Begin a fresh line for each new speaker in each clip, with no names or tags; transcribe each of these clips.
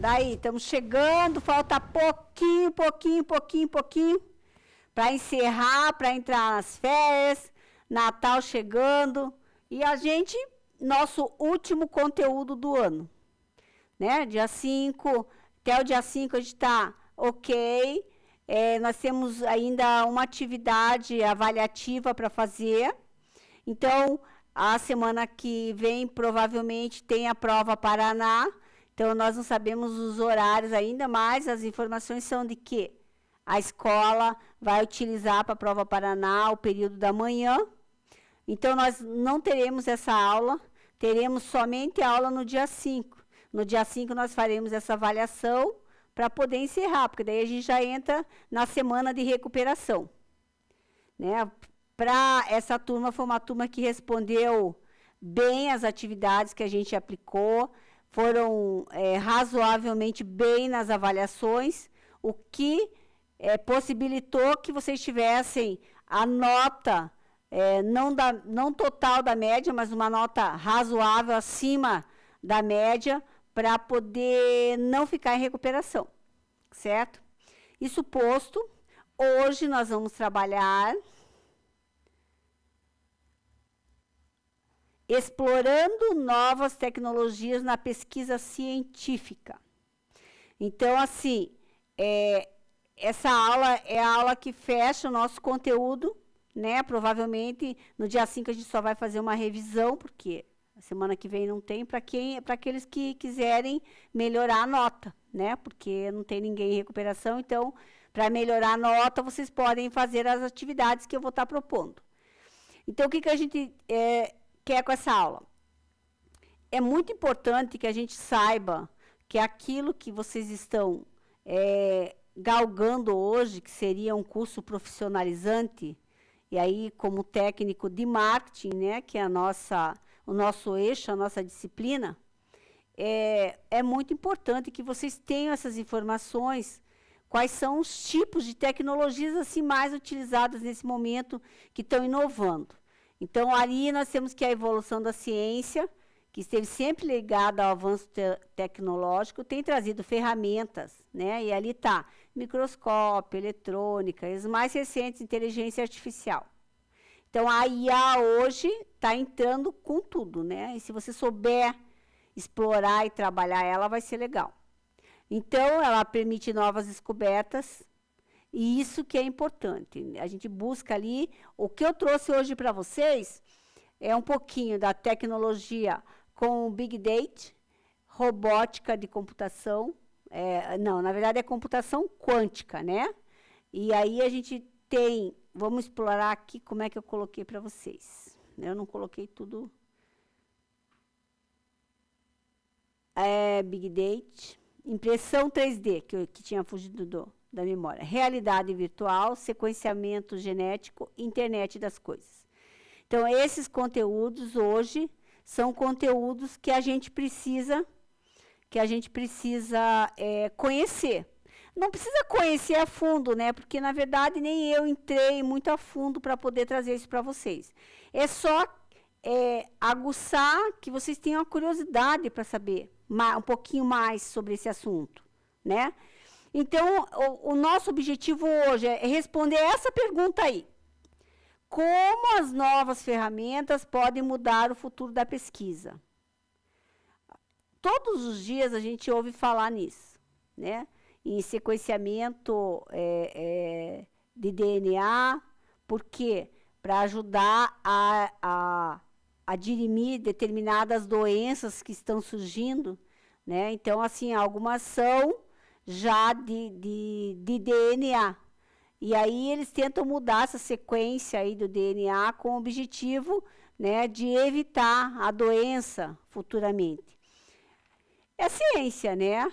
Daí, estamos chegando, falta pouquinho para encerrar, para entrar nas férias, Natal chegando, e a gente, nosso último conteúdo do ano, né? Dia 5, até o dia 5 a gente está ok, nós temos ainda uma atividade avaliativa para fazer, então, a semana que vem, provavelmente, tem a prova Paraná. Então, nós não sabemos os horários ainda, mas as informações são de que a escola vai utilizar para a prova Paraná o período da manhã. Então, nós não teremos essa aula, teremos somente a aula no dia 5. No dia 5, nós faremos essa avaliação para poder encerrar, porque daí a gente já entra na semana de recuperação, né? Para essa turma, foi uma turma que respondeu bem as atividades que a gente aplicou, foram razoavelmente bem nas avaliações, o que possibilitou que vocês tivessem a nota, não total da média, mas uma nota razoável acima da média, para poder não ficar em recuperação, certo? Isso posto, hoje nós vamos trabalhar explorando novas tecnologias na pesquisa científica. Então, assim, essa aula é a aula que fecha o nosso conteúdo, né? Provavelmente, no dia 5 a gente só vai fazer uma revisão, porque a semana que vem não tem, para aqueles que quiserem melhorar a nota, né? Porque não tem ninguém em recuperação, então, para melhorar a nota, vocês podem fazer as atividades que eu vou estar propondo. Então, o que a gente quer com essa aula? É muito importante que a gente saiba que aquilo que vocês estão galgando hoje, que seria um curso profissionalizante, e aí como técnico de marketing, né, que é o nosso eixo, a nossa disciplina, é muito importante que vocês tenham essas informações, quais são os tipos de tecnologias assim mais utilizadas nesse momento que estão inovando. Então, ali nós temos que a evolução da ciência, que esteve sempre ligada ao avanço tecnológico, tem trazido ferramentas, né? E ali está microscópio, eletrônica, e os mais recentes, inteligência artificial. Então, a IA hoje está entrando com tudo, né? E se você souber explorar e trabalhar ela, vai ser legal. Então, ela permite novas descobertas, e isso que é importante. A gente busca ali, o que eu trouxe hoje para vocês é um pouquinho da tecnologia com Big Data, robótica de computação, não, na verdade é computação quântica, né? E aí a gente tem, vamos explorar aqui como é que eu coloquei para vocês. Eu não coloquei tudo. Big Data, impressão 3D, que tinha fugido da memória. Realidade virtual, sequenciamento genético, internet das coisas. Então, esses conteúdos hoje são conteúdos que a gente precisa conhecer. Não precisa conhecer a fundo, né? Porque, na verdade, nem eu entrei muito a fundo para poder trazer isso para vocês. É só aguçar que vocês tenham a curiosidade para saber um pouquinho mais sobre esse assunto, né? Então, o nosso objetivo hoje é responder essa pergunta aí. Como as novas ferramentas podem mudar o futuro da pesquisa? Todos os dias a gente ouve falar nisso, né? Em sequenciamento de DNA, por quê? Para ajudar a dirimir determinadas doenças que estão surgindo, né? Então, assim, algumas são já de DNA. E aí eles tentam mudar essa sequência aí do DNA com o objetivo, né, de evitar a doença futuramente. É a ciência, né?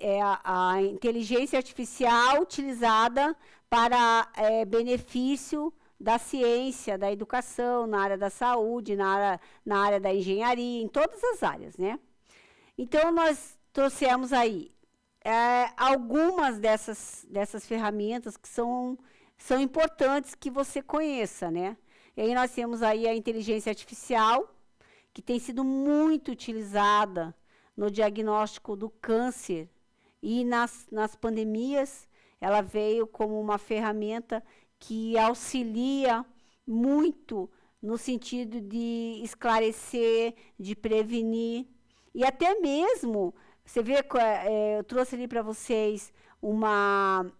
É a inteligência artificial utilizada para benefício da ciência, da educação, na área da saúde, na área da engenharia, em todas as áreas, né? Então, nós trouxemos aí algumas dessas ferramentas que são importantes que você conheça, né? E aí nós temos aí a inteligência artificial, que tem sido muito utilizada no diagnóstico do câncer e nas pandemias ela veio como uma ferramenta que auxilia muito no sentido de esclarecer, de prevenir, e até mesmo, você vê, eu trouxe ali para vocês uma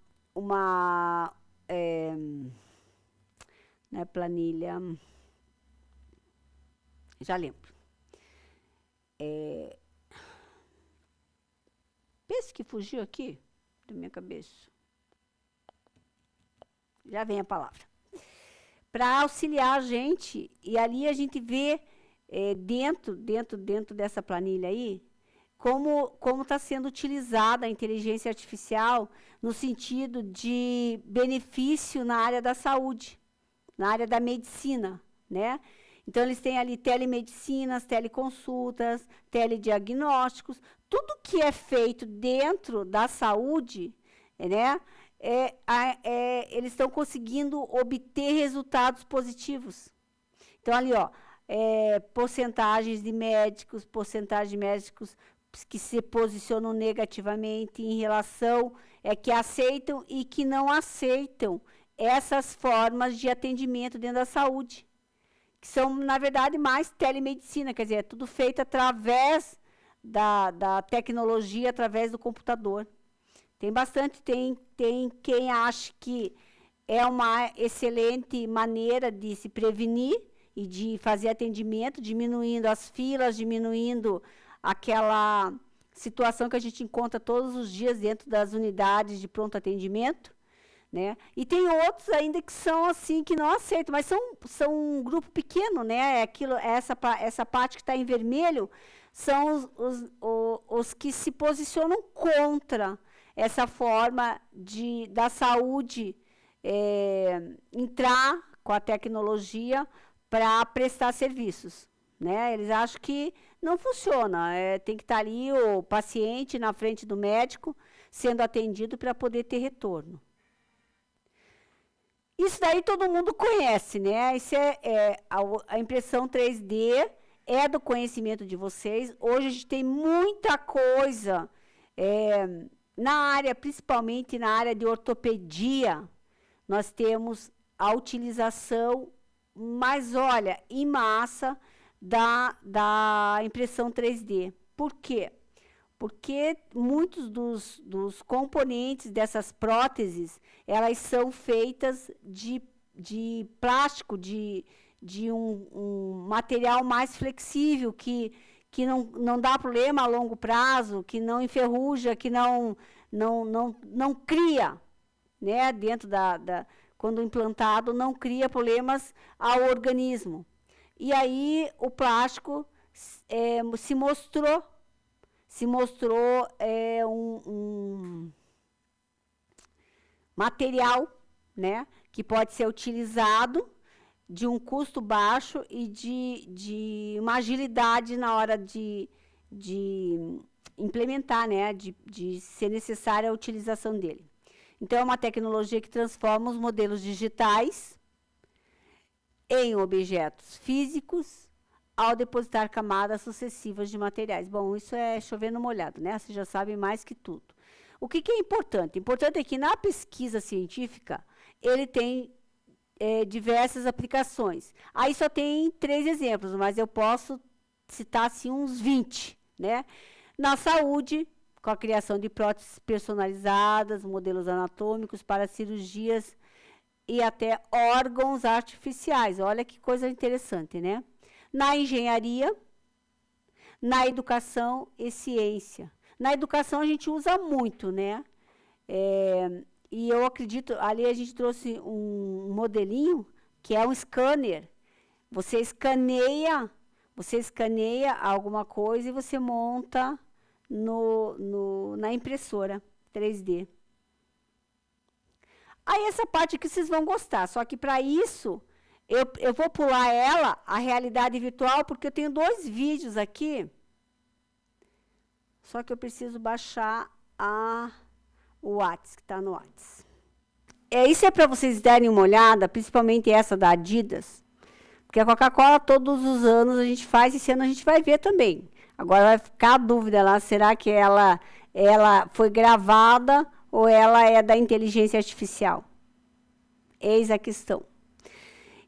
né, planilha, já lembro. Pense que fugiu aqui da minha cabeça. Já vem a palavra. Para auxiliar a gente, e ali a gente vê dentro dessa planilha aí, como está sendo utilizada a inteligência artificial no sentido de benefício na área da saúde, na área da medicina, né? Então, eles têm ali telemedicinas, teleconsultas, telediagnósticos, tudo que é feito dentro da saúde, né? Eles estão conseguindo obter resultados positivos. Então, ali, ó, porcentagens de médicos que se posicionam negativamente em relação, que aceitam e que não aceitam essas formas de atendimento dentro da saúde, que são, na verdade, mais telemedicina, quer dizer, é tudo feito através da tecnologia, através do computador. Tem bastante, tem quem acha que é uma excelente maneira de se prevenir e de fazer atendimento, diminuindo as filas, diminuindo aquela situação que a gente encontra todos os dias dentro das unidades de pronto atendimento, né? E tem outros ainda que são assim, que não aceitam, mas são um grupo pequeno, né? Essa parte que está em vermelho são os que se posicionam contra essa forma da saúde entrar com a tecnologia para prestar serviços, né? Eles acham que não funciona, tem que estar ali o paciente na frente do médico, sendo atendido para poder ter retorno. Isso daí todo mundo conhece, né? Isso a impressão 3D é do conhecimento de vocês. Hoje a gente tem muita coisa na área, principalmente na área de ortopedia, nós temos a utilização, mas olha, em massa, da impressão 3D. Por quê? Porque muitos dos componentes dessas próteses, elas são feitas de plástico, de um material mais flexível, que não dá problema a longo prazo, que não enferruja, que não cria, né, dentro quando implantado, não cria problemas ao organismo. E aí o plástico se mostrou um material, né, que pode ser utilizado de um custo baixo e de uma agilidade na hora de implementar, né, de ser necessária a utilização dele. Então, é uma tecnologia que transforma os modelos digitais em objetos físicos ao depositar camadas sucessivas de materiais. Bom, isso é chover no molhado, né? Você já sabe mais que tudo. O que é importante? Importante é que na pesquisa científica, ele tem diversas aplicações. Aí só tem 3 exemplos, mas eu posso citar assim, uns 20, né? Na saúde, com a criação de próteses personalizadas, modelos anatômicos para cirurgias e até órgãos artificiais. Olha que coisa interessante, né? Na engenharia, na educação e ciência. Na educação a gente usa muito, né? E eu acredito, ali a gente trouxe um modelinho, que é um scanner. Você escaneia alguma coisa e você monta na impressora 3D. Aí essa parte aqui vocês vão gostar, só que para isso, eu vou pular a realidade virtual, porque eu tenho 2 vídeos aqui, só que eu preciso baixar o WhatsApp, que está no WhatsApp. Isso é para vocês darem uma olhada, principalmente essa da Adidas, porque a Coca-Cola todos os anos a gente faz, esse ano a gente vai ver também. Agora vai ficar a dúvida lá, será que ela ela foi gravada ou ela é da inteligência artificial? Eis a questão.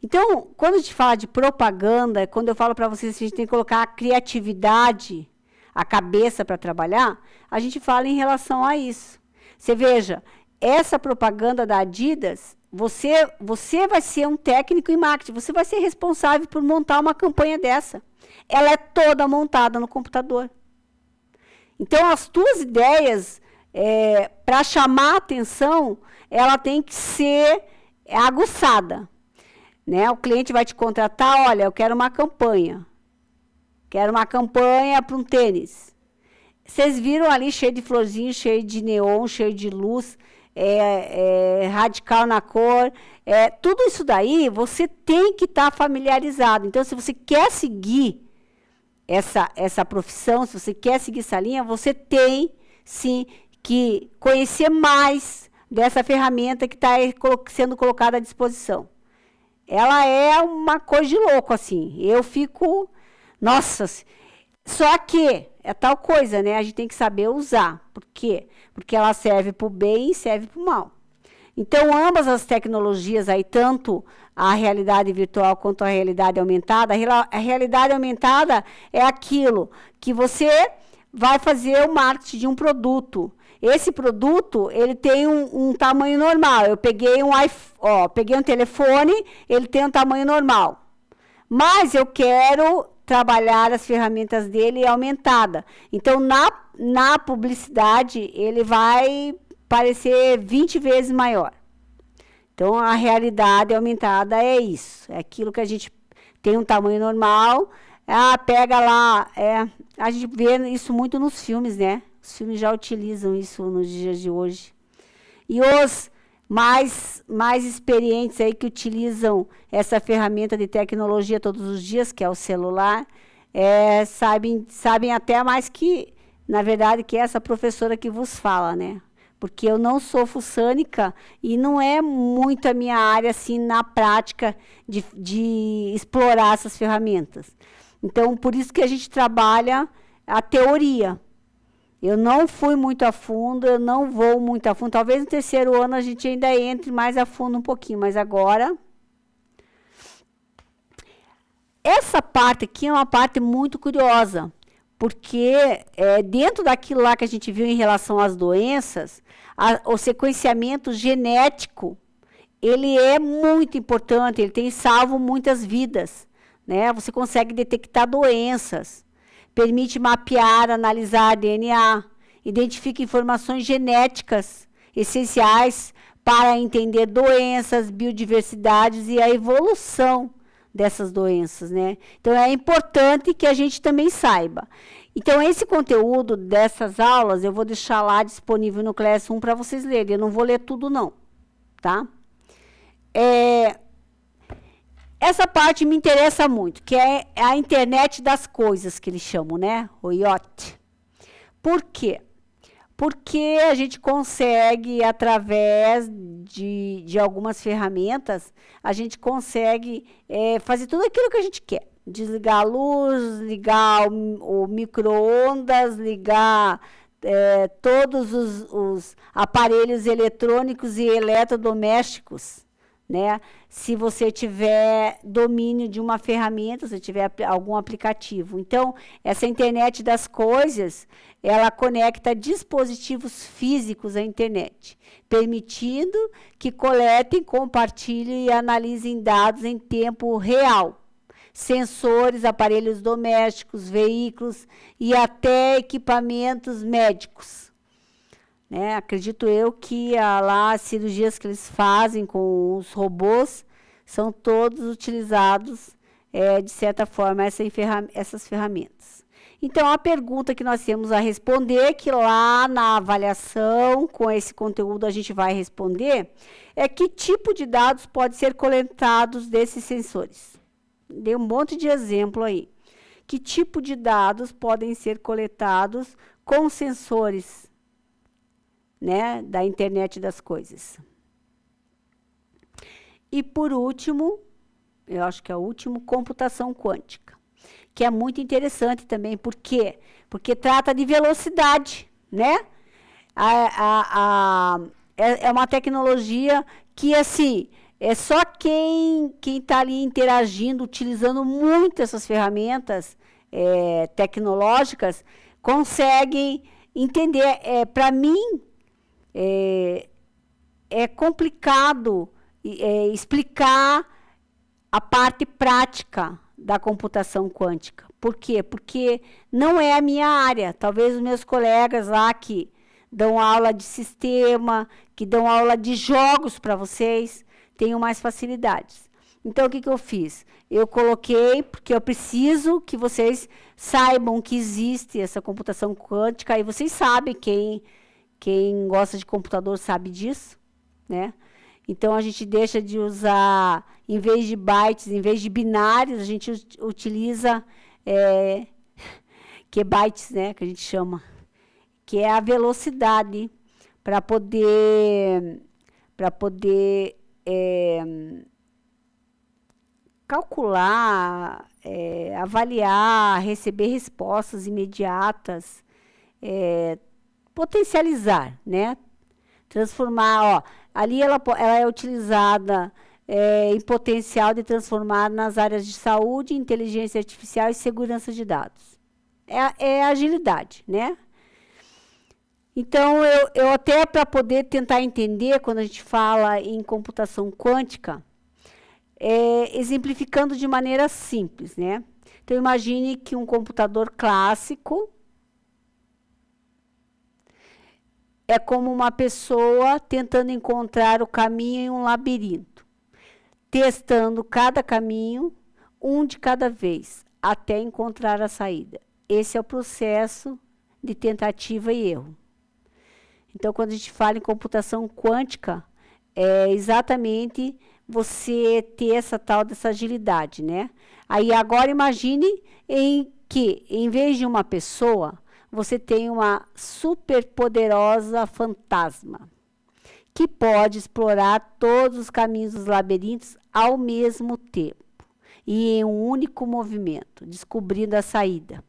Então, quando a gente fala de propaganda, quando eu falo para vocês que a gente tem que colocar a criatividade, a cabeça para trabalhar, a gente fala em relação a isso. Você veja, essa propaganda da Adidas, você vai ser um técnico em marketing, você vai ser responsável por montar uma campanha dessa. Ela é toda montada no computador. Então, as tuas ideias, para chamar a atenção, ela tem que ser aguçada. Né? O cliente vai te contratar, olha, eu quero uma campanha. Quero uma campanha para um tênis. Vocês viram ali cheio de florzinho, cheio de neon, cheio de luz, radical na cor. Tudo isso daí, você tem que estar familiarizado. Então, se você quer seguir essa profissão, se você quer seguir essa linha, você tem, sim, que conhecer mais dessa ferramenta que está sendo colocada à disposição. Ela é uma coisa de louco, assim. Eu fico... Nossa! Só que é tal coisa, né? A gente tem que saber usar. Por quê? Porque ela serve para o bem e serve para o mal. Então, ambas as tecnologias aí, tanto a realidade virtual quanto a realidade aumentada, a realidade aumentada é aquilo que você vai fazer o marketing de um produto. Esse produto, ele tem um tamanho normal. Eu peguei peguei um telefone, ele tem um tamanho normal. Mas eu quero trabalhar as ferramentas dele aumentada. Então, na publicidade, ele vai parecer 20 vezes maior. Então, a realidade aumentada é isso. É aquilo que a gente tem um tamanho normal. Pega lá. A gente vê isso muito nos filmes, né? Os filmes já utilizam isso nos dias de hoje. E os mais experientes aí que utilizam essa ferramenta de tecnologia todos os dias, que é o celular, sabem até mais que, na verdade, que essa professora que vos fala, né? Porque eu não sou fuçânica e não é muito a minha área, assim, na prática de explorar essas ferramentas. Então, por isso que a gente trabalha a teoria. Eu não fui muito a fundo, eu não vou muito a fundo. Talvez no terceiro ano a gente ainda entre mais a fundo um pouquinho, mas agora... Essa parte aqui é uma parte muito curiosa, porque dentro daquilo lá que a gente viu em relação às doenças, o sequenciamento genético, ele é muito importante, ele tem salvo muitas vidas, né? Você consegue detectar doenças, permite mapear, analisar DNA, identifica informações genéticas essenciais para entender doenças, biodiversidades e a evolução dessas doenças, né? Então, é importante que a gente também saiba. Então, esse conteúdo dessas aulas, eu vou deixar lá disponível no Classroom para vocês lerem. Eu não vou ler tudo, não, tá? Essa parte me interessa muito, que é a internet das coisas, que eles chamam, né? O IoT. Por quê? Porque a gente consegue, através de algumas ferramentas, a gente consegue fazer tudo aquilo que a gente quer. Desligar a luz, ligar o micro-ondas, ligar todos os aparelhos eletrônicos e eletrodomésticos, né? Se você tiver domínio de uma ferramenta, se tiver algum aplicativo. Então, essa internet das coisas, ela conecta dispositivos físicos à internet, permitindo que coletem, compartilhem e analisem dados em tempo real. Sensores, aparelhos domésticos, veículos e até equipamentos médicos. Né? Acredito eu que as cirurgias que eles fazem com os robôs são todos utilizados, de certa forma, essas ferramentas. Então, a pergunta que nós temos a responder, que lá na avaliação, com esse conteúdo a gente vai responder, é que tipo de dados pode ser coletados desses sensores. Dei um monte de exemplo aí. Que tipo de dados podem ser coletados com sensores, né, da internet das coisas. E por último, eu acho que é o último, computação quântica, que é muito interessante também. Por quê? Porque trata de velocidade, né? É uma tecnologia que, assim, é só quem está ali interagindo, utilizando muito essas ferramentas tecnológicas, consegue entender. Para mim, é complicado explicar a parte prática da computação quântica. Por quê? Porque não é a minha área. Talvez os meus colegas lá que dão aula de sistema, que dão aula de jogos para vocês, tenham mais facilidades. Então, o que eu fiz? Eu coloquei, porque eu preciso que vocês saibam que existe essa computação quântica, e vocês sabem, quem gosta de computador sabe disso, né? Então, a gente deixa de usar, em vez de bytes, em vez de binários, a gente utiliza bytes, né, que a gente chama, que é a velocidade para poder calcular, avaliar, receber respostas imediatas, potencializar, né? Transformar, ali ela é utilizada em potencial de transformar nas áreas de saúde, inteligência artificial e segurança de dados. É agilidade, né? Então, eu até para poder tentar entender, quando a gente fala em computação quântica, exemplificando de maneira simples, né? Então, imagine que um computador clássico é como uma pessoa tentando encontrar o caminho em um labirinto, testando cada caminho, um de cada vez, até encontrar a saída. Esse é o processo de tentativa e erro. Então, quando a gente fala em computação quântica, é exatamente você ter essa tal dessa agilidade, né? Aí, agora, imagine que, em vez de uma pessoa, você tem uma superpoderosa fantasma, que pode explorar todos os caminhos dos labirintos ao mesmo tempo, e em um único movimento, descobrindo a saída.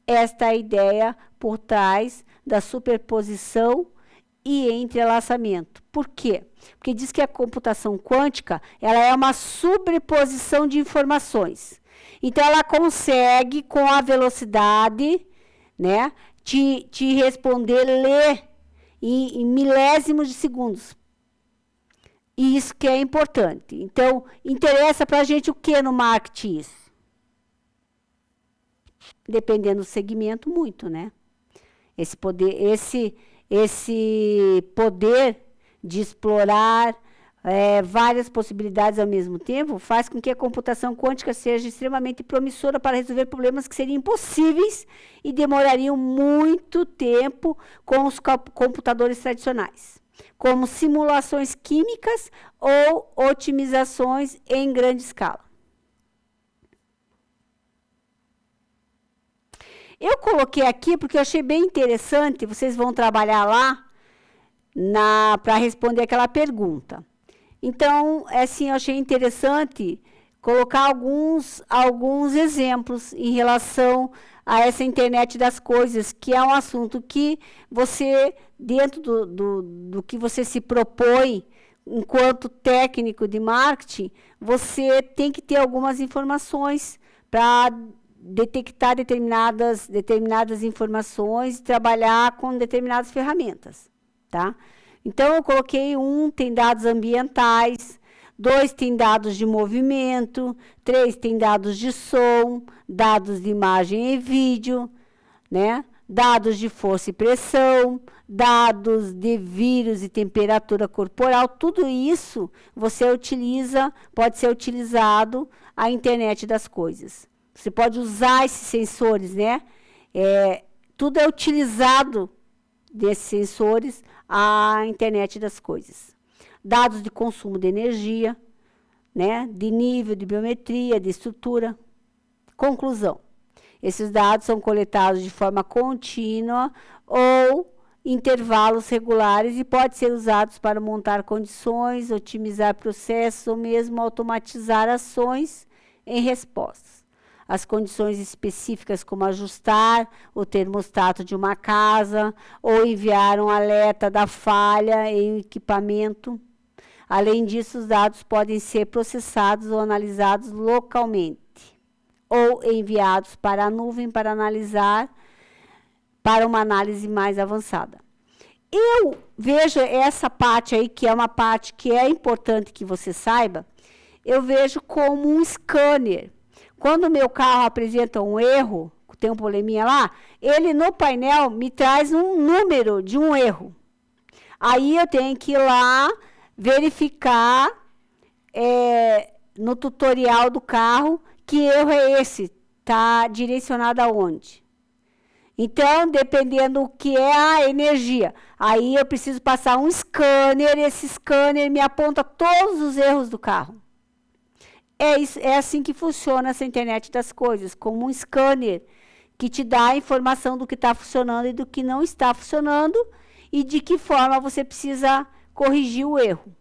Esta é a ideia por trás da superposição e entrelaçamento. Por quê? Porque diz que a computação quântica, ela é uma sobreposição de informações. Então, ela consegue, com a velocidade, né, te responder, ler em milésimos de segundos. E isso que é importante. Então, interessa para a gente o que no marketing isso? Dependendo do segmento, muito, né? Esse poder de explorar várias possibilidades ao mesmo tempo faz com que a computação quântica seja extremamente promissora para resolver problemas que seriam impossíveis e demorariam muito tempo com os computadores tradicionais, como simulações químicas ou otimizações em grande escala. Eu coloquei aqui porque eu achei bem interessante, vocês vão trabalhar lá para responder aquela pergunta. Então, assim, eu achei interessante colocar alguns exemplos em relação a essa internet das coisas, que é um assunto que você, dentro do que você se propõe, enquanto técnico de marketing, você tem que ter algumas informações para detectar determinadas informações e trabalhar com determinadas ferramentas, tá? Então, eu coloquei tem dados ambientais, 2 tem dados de movimento, 3 tem dados de som, dados de imagem e vídeo, né? Dados de força e pressão, dados de vírus e temperatura corporal, tudo isso pode ser utilizado a internet das coisas. Você pode usar esses sensores, né? Tudo é utilizado desses sensores a internet das coisas. Dados de consumo de energia, né? De nível, de biometria, de estrutura. Conclusão. Esses dados são coletados de forma contínua ou intervalos regulares e podem ser usados para montar condições, otimizar processos ou mesmo automatizar ações em respostas. as condições específicas, como ajustar o termostato de uma casa ou enviar um alerta da falha em um equipamento. Além disso, os dados podem ser processados ou analisados localmente ou enviados para a nuvem para uma análise mais avançada. Eu vejo essa parte aí, que é uma parte que é importante que você saiba, eu vejo como um scanner. Quando o meu carro apresenta um erro, tem um probleminha lá, ele no painel me traz um número de um erro. Aí eu tenho que ir lá verificar no tutorial do carro que erro é esse, está direcionado aonde. Então, dependendo do que é a energia, aí eu preciso passar um scanner, esse scanner me aponta todos os erros do carro. É assim que funciona essa internet das coisas, como um scanner que te dá a informação do que está funcionando e do que não está funcionando e de que forma você precisa corrigir o erro.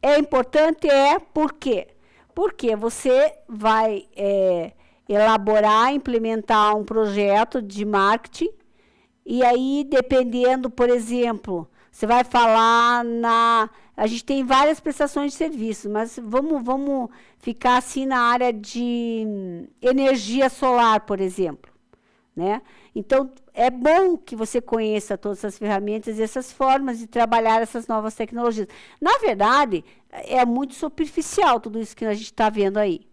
É importante, por quê? Porque você vai elaborar, implementar um projeto de marketing e aí, dependendo, por exemplo, você vai falar a gente tem várias prestações de serviços, mas vamos ficar assim na área de energia solar, por exemplo. Né? Então, é bom que você conheça todas essas ferramentas e essas formas de trabalhar essas novas tecnologias. Na verdade, é muito superficial tudo isso que a gente está vendo aí.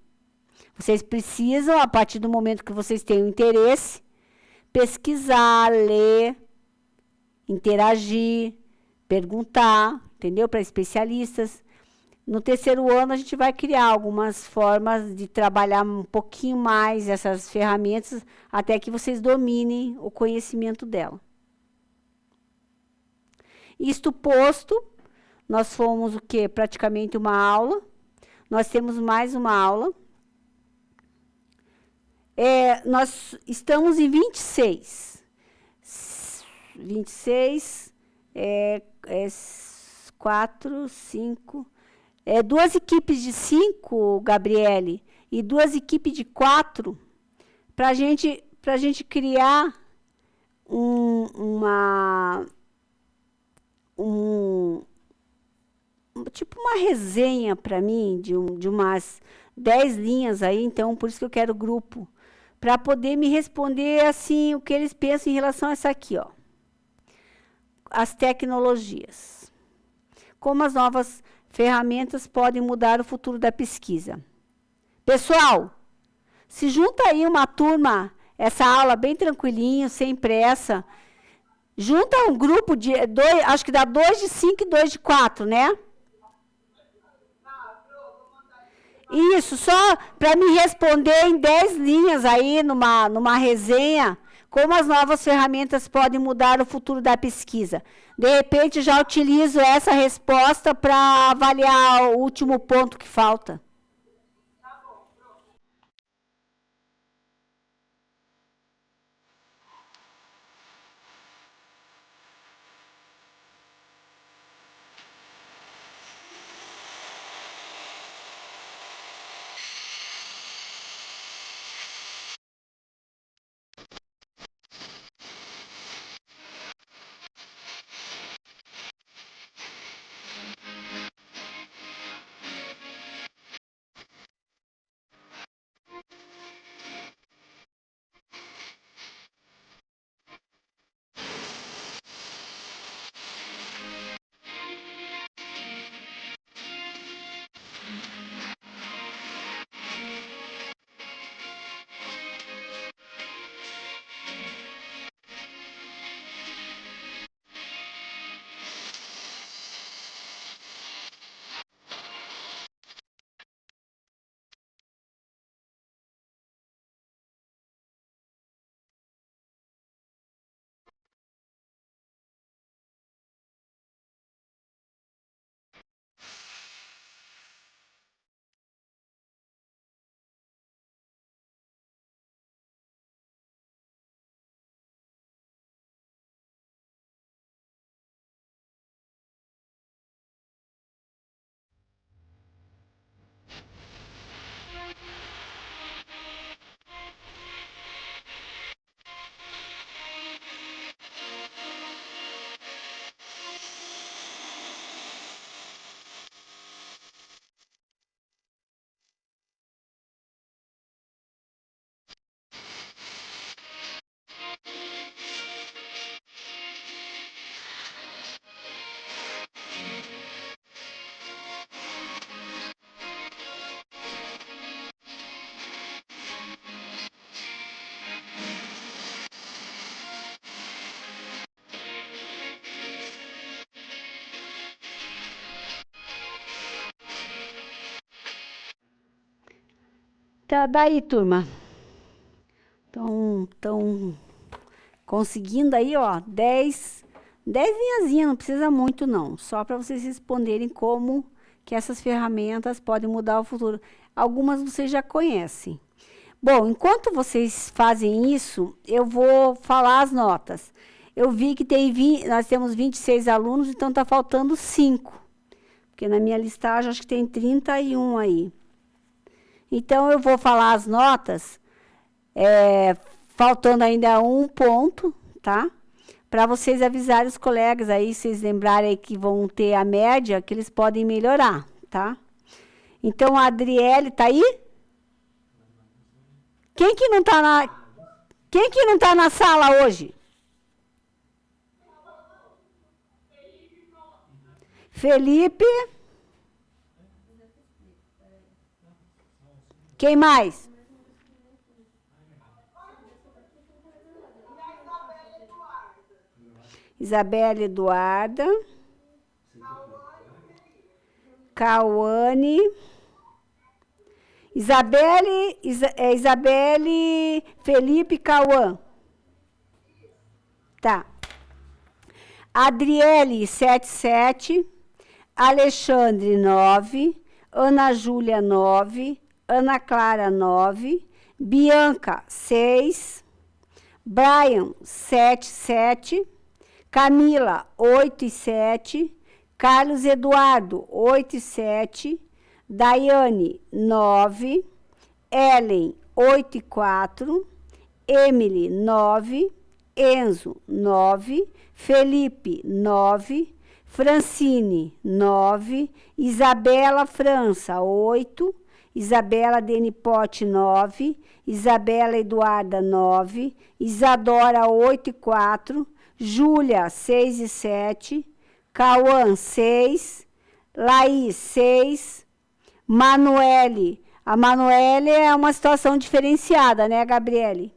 Vocês precisam, a partir do momento que vocês tenham interesse, pesquisar, ler, interagir, perguntar, entendeu? Para especialistas. No terceiro ano, a gente vai criar algumas formas de trabalhar um pouquinho mais essas ferramentas, até que vocês dominem o conhecimento dela. Isto posto, nós fomos o quê? Praticamente uma aula. Nós temos mais uma aula. Nós estamos em 26. 26, 4, 5... duas equipes de 5, Gabriele, e duas equipes de 4, para a gente criar tipo uma resenha para mim, de umas 10 linhas aí, então, por isso que eu quero grupo, para poder me responder assim o que eles pensam em relação a essa aqui, ó. As tecnologias. Como as novas ferramentas podem mudar o futuro da pesquisa. Pessoal, se junta aí uma turma, essa aula bem tranquilinho, sem pressa. Junta um grupo de dois, acho que dá 2 de 5 e 2 de 4, né? Isso, só para me responder em 10 linhas aí, numa resenha, como as novas ferramentas podem mudar o futuro da pesquisa. De repente, já utilizo essa resposta para avaliar o último ponto que falta. Tá, daí, turma. Estão conseguindo aí, ó, 10 linhazinhas, não precisa muito não, só para vocês responderem como que essas ferramentas podem mudar o futuro. Algumas vocês já conhecem. Bom, enquanto vocês fazem isso, eu vou falar as notas. Eu vi que nós temos 26 alunos, então está faltando 5. Porque na minha listagem acho que tem 31 aí. Então, eu vou falar as notas, faltando ainda 1 ponto, tá? Para vocês avisarem os colegas aí, vocês lembrarem aí que vão ter a média, que eles podem melhorar, tá? Então, a Adriele tá aí? Quem que não tá na sala hoje? Felipe. Quem mais? Isabela Eduarda. Cauane. Isabelle, Felipe, Cauã. Tá. Adriele, 77. Alexandre, 9. Ana Júlia, 9. Ana Clara, 9. Bianca, 6. Brian, 7, 7. Camila, 8 e 7. Carlos Eduardo, 8 e 7. Daiane, 9. Ellen, 8 e 4. Emily, 9. Enzo, 9. Felipe, 9. Francine, 9. Isabela França, 8. Isabela Denipote, 9. Isabela Eduarda, 9. Isadora, 8 e 4. Júlia, 6 e 7. Cauã, 6. Laís, 6. Manuele. A Manuele é uma situação diferenciada, né, Gabriele?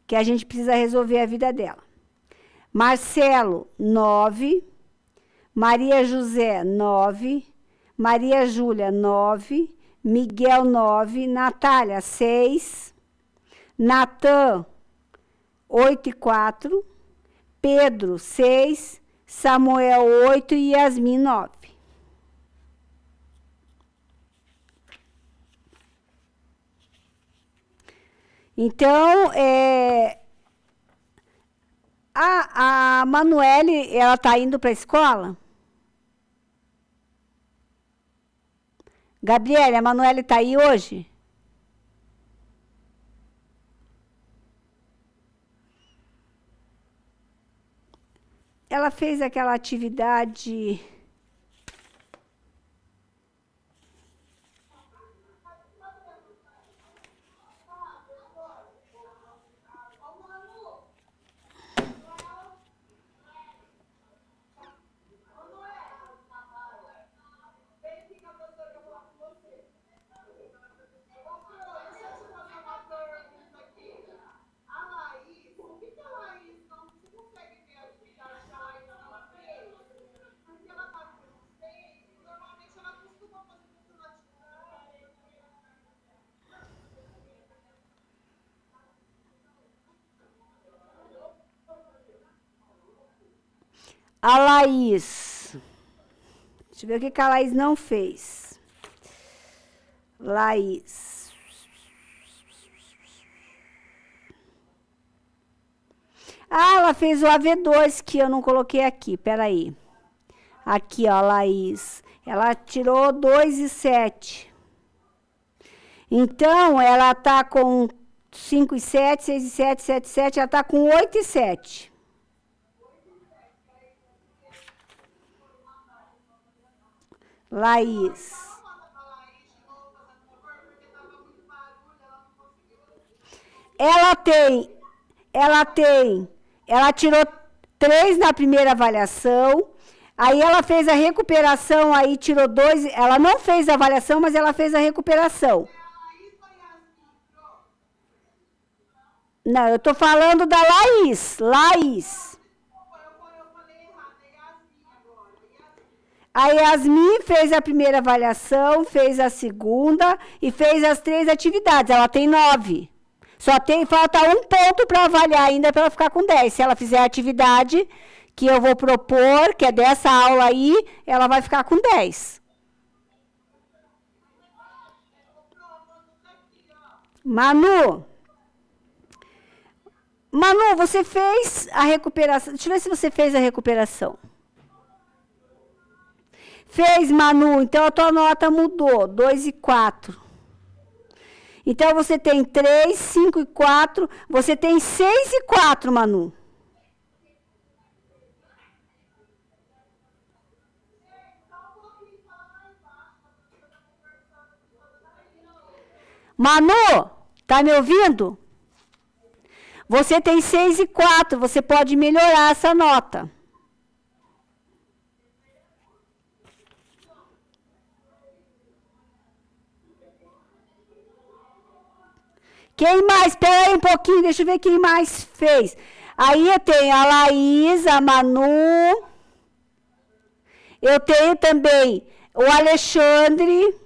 Que a gente precisa resolver a vida dela. Marcelo, 9. Maria José, 9. Maria Júlia, 9. Miguel, 9. Natália, 6. Natan, 8 e 4. Pedro, 6. Samuel, 8 e Yasmin, 9. Então, a Manuele, ela está indo para a escola? Gabriele, a Manuele está aí hoje? Ela fez aquela atividade... A Laís. Deixa eu ver o que a Laís não fez. Laís. Ah, ela fez o AV2 que eu não coloquei aqui. Peraí. Aqui, ó, Laís. Ela tirou 2 e 7. Então, ela está com 5 e 7, 6 e 7, 7 e 7. Ela está com 8 e 7. Laís. Ela tirou 3 na primeira avaliação, aí ela fez a recuperação, aí tirou 2, ela não fez a avaliação, mas ela fez a recuperação. Não, eu estou falando da Laís. Laís. A Yasmin fez a primeira avaliação, fez a segunda e fez as 3 atividades. Ela tem 9. Falta um ponto para avaliar ainda para ela ficar com 10. Se ela fizer a atividade que eu vou propor, que é dessa aula aí, ela vai ficar com 10. Manu, você fez a recuperação. Deixa eu ver se você fez a recuperação. Fez, Manu. Então, a tua nota mudou. 2 e 4. Então, você tem 3, 5 e 4. Você tem 6 e 4, Manu. Manu, tá me ouvindo? Você tem 6 e 4. Você pode melhorar essa nota. Quem mais? Espera aí um pouquinho, deixa eu ver quem mais fez. Aí eu tenho a Laís, a Manu. Eu tenho também o Alexandre.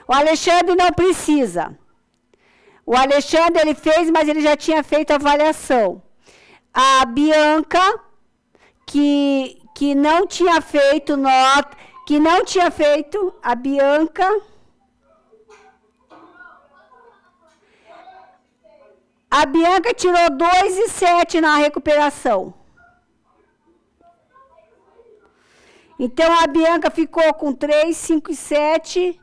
O Alexandre não precisa. O Alexandre, ele fez, mas ele já tinha feito a avaliação. A Bianca, que não tinha feito nota, a Bianca. A Bianca tirou 2 e 7 na recuperação. Então, a Bianca ficou com 3, 5 e 7.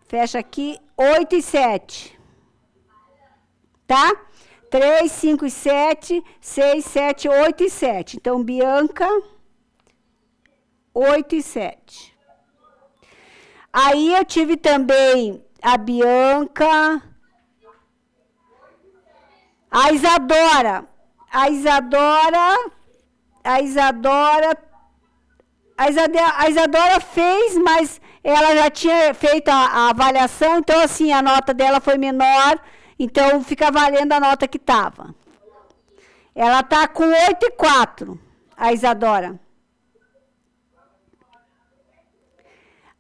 Fecha aqui, 8 e 7. Tá? 3, 5 e 7, 6, 7, 8 e 7. Então, Bianca, 8 e 7. Aí, eu tive também a Bianca, a Isadora. A Isadora fez, mas ela já tinha feito a avaliação, então assim, a nota dela foi menor, então fica valendo a nota que estava. Ela está com 8 e 4, a Isadora.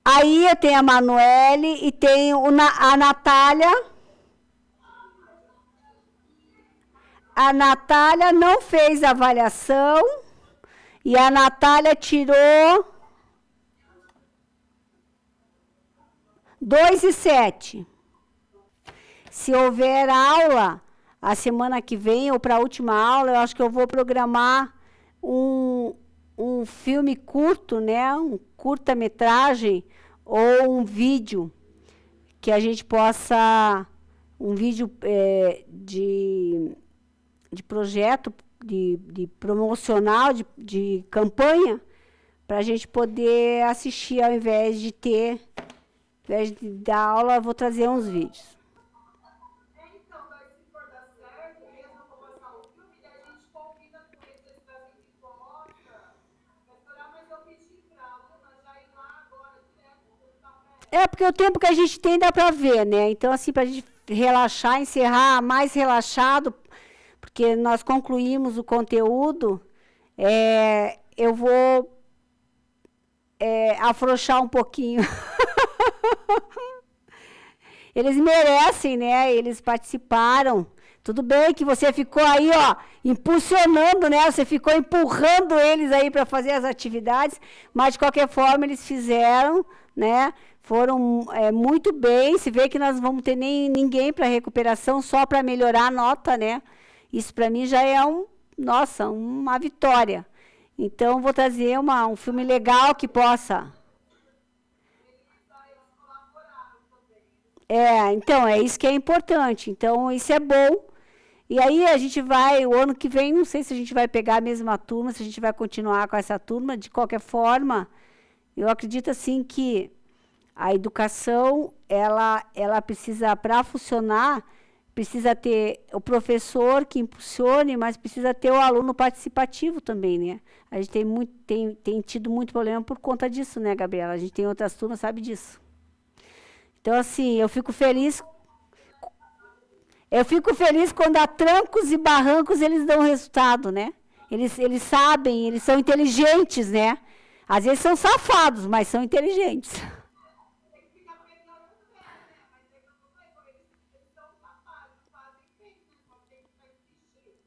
Aí eu tenho a Manuele e tenho a Natália. A Natália não fez a avaliação e a Natália tirou 2 e 7. Se houver aula, a semana que vem ou para a última aula, eu acho que eu vou programar um filme curto, né? Um curta-metragem ou um vídeo que a gente possa... Um vídeo de projeto, de promocional, de campanha, para a gente poder assistir ao invés de dar aula, eu vou trazer uns vídeos.
Então, daí se for dar certo, mesmo eu vou passar o filme, daí a gente combina com eles, eles trazem pipoca, restaurar, mas eu pedi pra aluna já ir lá agora, direto no café.
Porque o tempo que a gente tem dá para ver, né? Então, assim, para a gente relaxar, encerrar mais relaxado, porque nós concluímos o conteúdo, eu vou afrouxar um pouquinho. Eles merecem, né? Eles participaram. Tudo bem que você ficou aí, ó, impulsionando, né? Você ficou empurrando eles aí para fazer as atividades, mas de qualquer forma eles fizeram, né? Foram muito bem. Se vê que nós não vamos ter ninguém para recuperação, só para melhorar a nota, né? Isso para mim já é uma vitória. Então, vou trazer um filme legal que possa... Então, é isso que é importante. Então, isso é bom. E aí, a gente vai, o ano que vem, não sei se a gente vai pegar a mesma turma, se a gente vai continuar com essa turma. De qualquer forma, eu acredito, assim, que a educação, ela precisa, para funcionar, precisa ter o professor que impulsione, mas precisa ter o aluno participativo também, né? A gente tem tido muito problema por conta disso, né, Gabriela? A gente tem outras turmas, sabe disso. Então, assim, eu fico feliz quando a trancos e barrancos eles dão resultado, né? Eles sabem, eles são inteligentes, né? Às vezes são safados, mas são inteligentes.
Tem que ficar pegando o pé, né? Mas é que eu não falei, pô, eles são capazes, fazem bem, né? Só tem que insistir.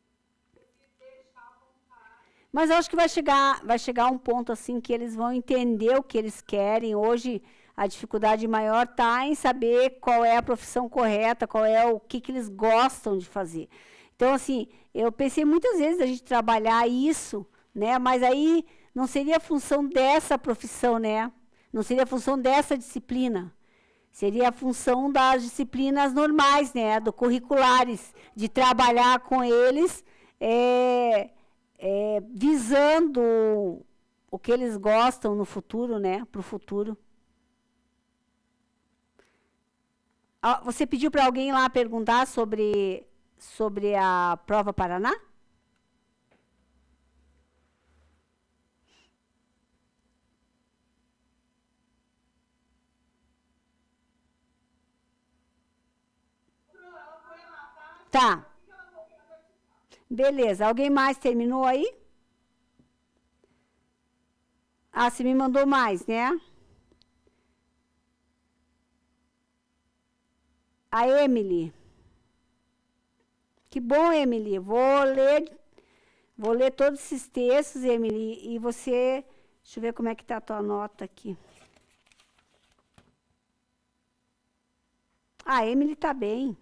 Se deixar à vontade.
Mas eu acho que vai chegar um ponto assim que eles vão entender o que eles querem. Hoje a dificuldade maior está em saber qual é a profissão correta, qual é o que eles gostam de fazer. Então, assim, eu pensei muitas vezes a gente trabalhar isso, né? Mas aí não seria a função dessa profissão, né? Não seria a função dessa disciplina. Seria a função das disciplinas normais, né? Do curriculares, de trabalhar com eles, visando o que eles gostam no futuro, né? Para o futuro. Ah, você pediu para alguém lá perguntar sobre a prova Paraná?
Ela foi lá, tá?
Tá.
Assim que ela voltar, ela vai te falar.
Beleza. Alguém mais terminou aí? Ah, você me mandou mais, né? A Emily. Que bom, Emily. Vou ler todos esses textos, Emily, e você... Deixa eu ver como é que está a tua nota aqui. Ah, a Emily está bem.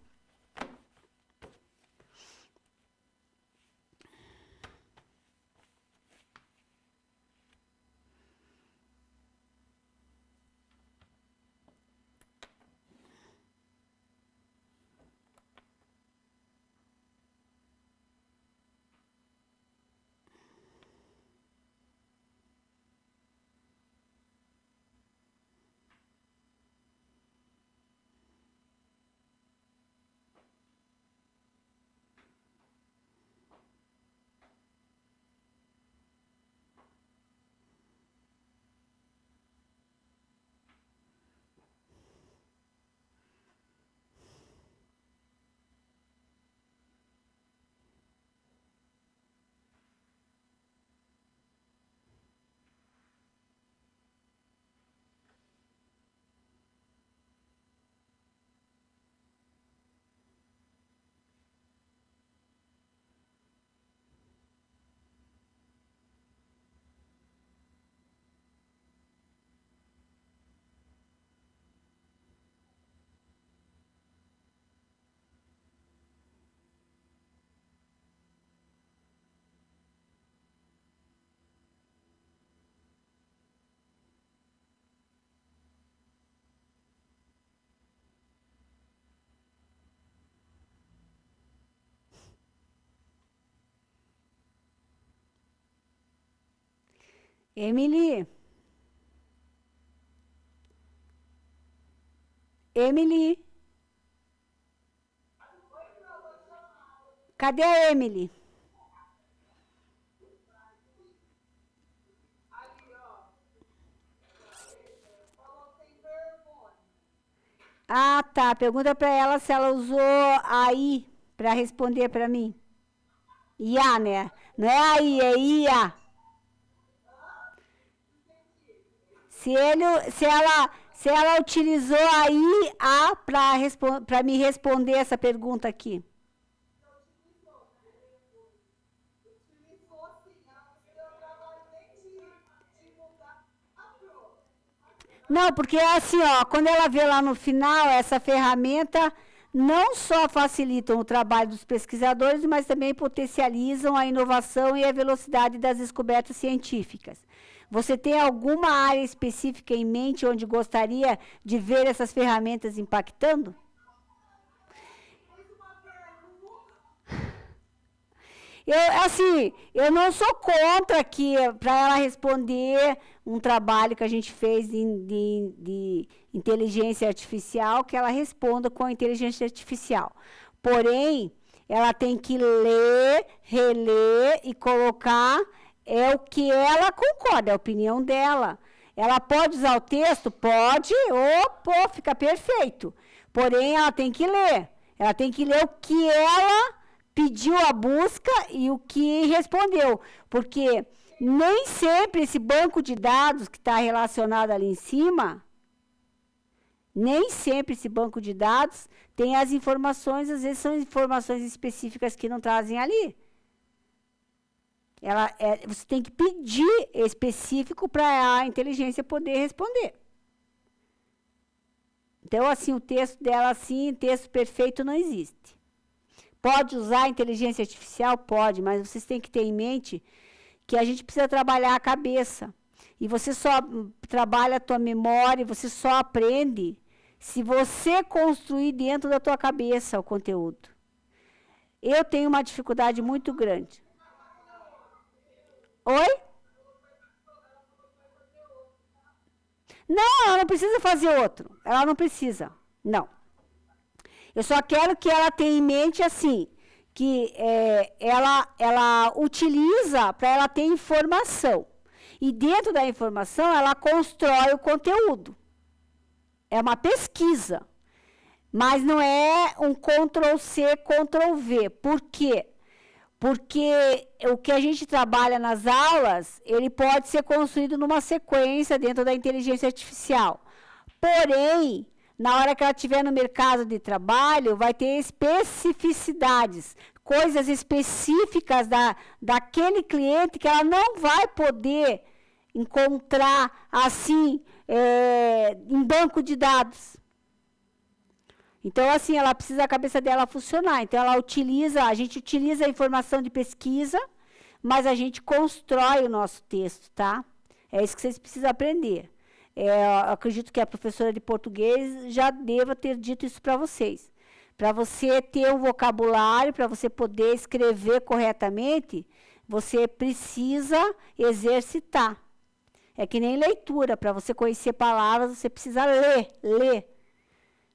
Emily. Emily. Cadê a Emily?
Ali, ó. Falou sem vergonha.
Ah, tá. Pergunta para ela se ela usou aí para responder para mim. IA, né? Não é aí, é IA. Se ela utilizou a IA para me responder essa pergunta aqui.
Utilizou sim, ela não se deu trabalho nem de mudar a prova.
Não, porque é assim, ó, quando ela vê lá no final, essa ferramenta não só facilitam o trabalho dos pesquisadores, mas também potencializam a inovação e a velocidade das descobertas científicas. Você tem alguma área específica em mente onde gostaria de ver essas ferramentas impactando? Eu não sou contra que, para ela responder um trabalho que a gente fez de inteligência artificial, que ela responda com a inteligência artificial. Porém, ela tem que ler, reler e colocar o que ela concorda, é a opinião dela. Ela pode usar o texto? Pode, fica perfeito. Porém, ela tem que ler. Ela tem que ler o que ela pediu a busca e o que respondeu. Porque nem sempre esse banco de dados que está relacionado ali em cima, nem sempre esse banco de dados tem as informações, às vezes são informações específicas que não trazem ali. Você tem que pedir específico para a inteligência poder responder. Então, assim, o texto dela, assim, texto perfeito não existe. Pode usar a inteligência artificial? Pode, mas vocês têm que ter em mente que a gente precisa trabalhar a cabeça. E você só trabalha a tua memória, você só aprende se você construir dentro da tua cabeça o conteúdo. Eu tenho uma dificuldade muito grande. Oi? Não, ela não precisa fazer outro. Ela não precisa. Não. Eu só quero que ela tenha em mente assim, que ela utiliza para ela ter informação. E dentro da informação, ela constrói o conteúdo. É uma pesquisa. Mas não é um Ctrl+C, Ctrl+V. Por quê? Porque o que a gente trabalha nas aulas, ele pode ser construído numa sequência dentro da inteligência artificial. Porém, na hora que ela estiver no mercado de trabalho, vai ter especificidades, coisas específicas daquele cliente que ela não vai poder encontrar assim em banco de dados. Então, assim, ela precisa a cabeça dela funcionar. Então, a gente utiliza a informação de pesquisa, mas a gente constrói o nosso texto, tá? É isso que vocês precisam aprender. Eu acredito que a professora de português já deva ter dito isso para vocês. Para você ter um vocabulário, para você poder escrever corretamente, você precisa exercitar. É que nem leitura. Para você conhecer palavras, você precisa ler.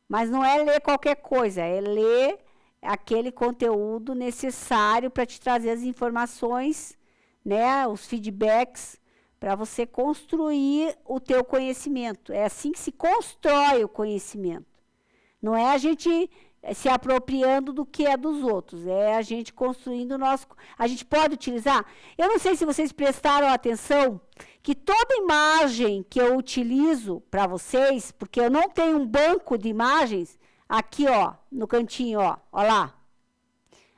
Mas não é ler qualquer coisa, é ler aquele conteúdo necessário para te trazer as informações, né, os feedbacks, para você construir o teu conhecimento. É assim que se constrói o conhecimento. Não é a gente se apropriando do que é dos outros, é a gente construindo o nosso... A gente pode utilizar... Eu não sei se vocês prestaram atenção que toda imagem que eu utilizo para vocês, porque eu não tenho um banco de imagens, aqui, ó, no cantinho, ó lá.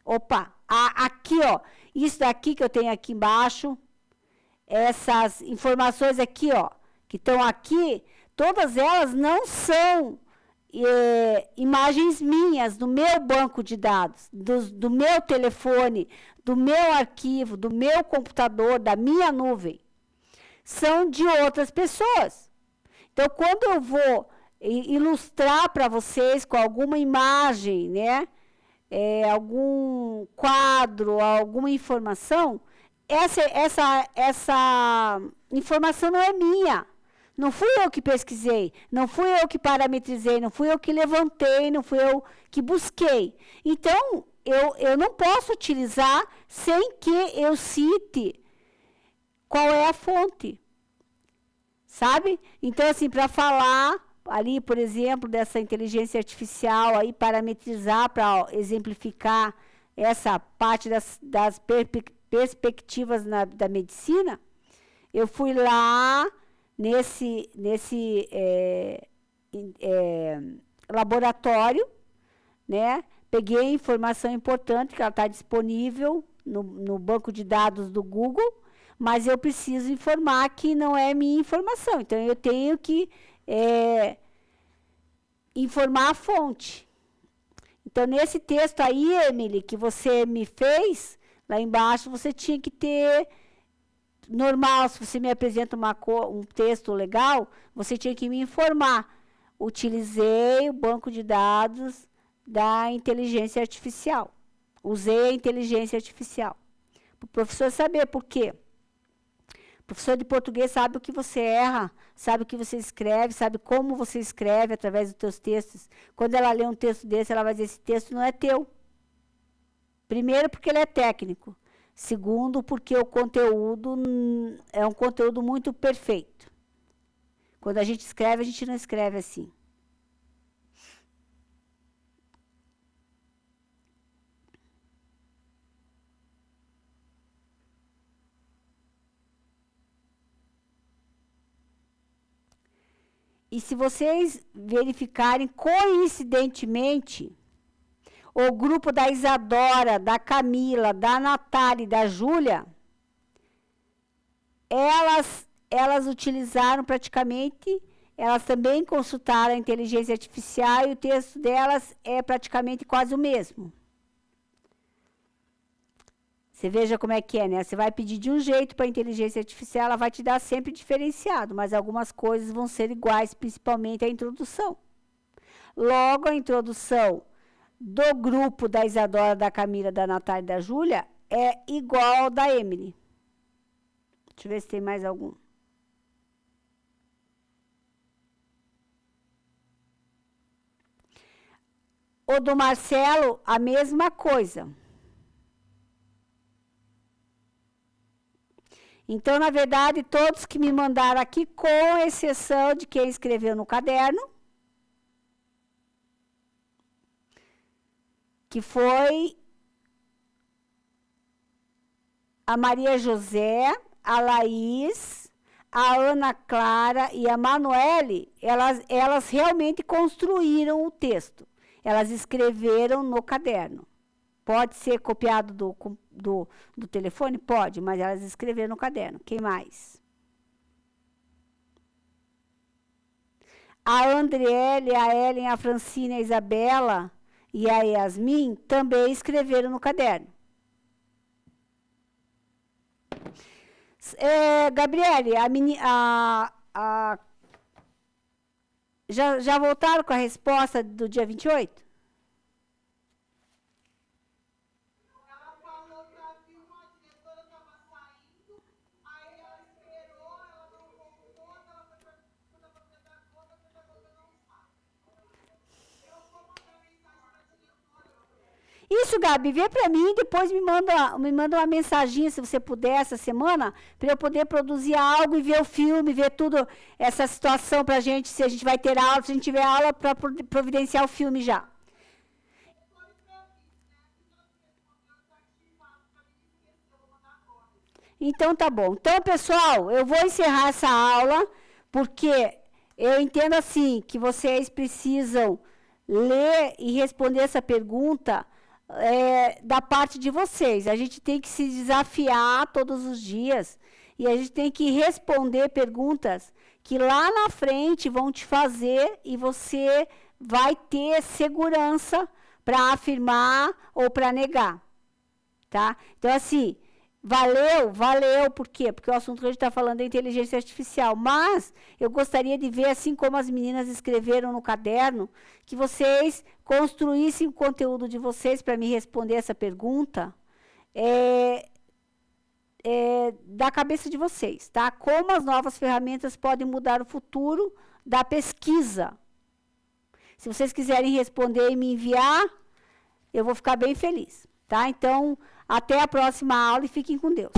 Opa, aqui, ó, isso daqui que eu tenho aqui embaixo, essas informações aqui, ó, que estão aqui, todas elas não são imagens minhas, do meu banco de dados, do meu telefone, do meu arquivo, do meu computador, da minha nuvem. São de outras pessoas. Então, quando eu vou ilustrar para vocês com alguma imagem, né, algum quadro, alguma informação, essa informação não é minha. Não fui eu que pesquisei, não fui eu que parametrizei, não fui eu que levantei, não fui eu que busquei. Então, eu não posso utilizar sem que eu cite qual é a fonte, sabe? Então, assim, para falar ali, por exemplo, dessa inteligência artificial, aí parametrizar para exemplificar essa parte das perspectivas da medicina, eu fui lá nesse laboratório, né? Peguei informação importante, que ela está disponível no banco de dados do Google, mas eu preciso informar que não é minha informação. Então, eu tenho que informar a fonte. Então, nesse texto aí, Emily, que você me fez, lá embaixo, você tinha que ter... Normal, se você me apresenta um texto legal, você tinha que me informar. Utilizei o banco de dados da inteligência artificial. Usei a inteligência artificial. Para o professor saber por quê. O professor de português sabe o que você erra, sabe o que você escreve, sabe como você escreve através dos teus textos. Quando ela lê um texto desse, ela vai dizer, esse texto não é teu. Primeiro, porque ele é técnico. Segundo, porque o conteúdo é um conteúdo muito perfeito. Quando a gente escreve, a gente não escreve assim. E se vocês verificarem coincidentemente, o grupo da Isadora, da Camila, da Natália e da Júlia, elas utilizaram praticamente, elas também consultaram a inteligência artificial e o texto delas é praticamente quase o mesmo. Você veja como é que é, né? Você vai pedir de um jeito para a inteligência artificial, ela vai te dar sempre diferenciado, mas algumas coisas vão ser iguais, principalmente a introdução. Logo, a introdução do grupo da Isadora, da Camila, da Natália e da Júlia é igual ao da Emily. Deixa eu ver se tem mais algum. O do Marcelo, a mesma coisa. Então, na verdade, todos que me mandaram aqui, com exceção de quem escreveu no caderno, que foi a Maria José, a Laís, a Ana Clara e a Manuele, elas realmente construíram o texto. Elas escreveram no caderno. Pode ser copiado do telefone? Pode, mas elas escreveram no caderno. Quem mais? A Andriele, a Ellen, a Francina, a Isabela e a Yasmin também escreveram no caderno. Gabriele, já voltaram com a resposta do dia 28?
Ela falou que havia uma diretora que estava saindo, aí ela esperou, ela não voltou, ela foi para a pedagoga não sabe. Eu vou mandar mensagem para a diretora.
Isso, Gabi, vê para mim e depois me manda uma mensaginha, se você puder, essa semana, para eu poder produzir algo e ver o filme, ver tudo, essa situação para a gente, se a gente vai ter aula, se a gente tiver aula, para providenciar o filme já. Então, tá bom. Então, pessoal, eu vou encerrar essa aula, porque eu entendo assim, que vocês precisam ler e responder essa pergunta da parte de vocês. A gente tem que se desafiar todos os dias e a gente tem que responder perguntas que lá na frente vão te fazer e você vai ter segurança para afirmar ou para negar, tá? Então, assim, valeu, por quê? Porque o assunto que a gente está falando é inteligência artificial, mas eu gostaria de ver, assim como as meninas escreveram no caderno, que vocês construíssem o conteúdo de vocês para me responder essa pergunta da cabeça de vocês, tá? Como as novas ferramentas podem mudar o futuro da pesquisa. Se vocês quiserem responder e me enviar, eu vou ficar bem feliz, tá? Então, até a próxima aula e fiquem com Deus.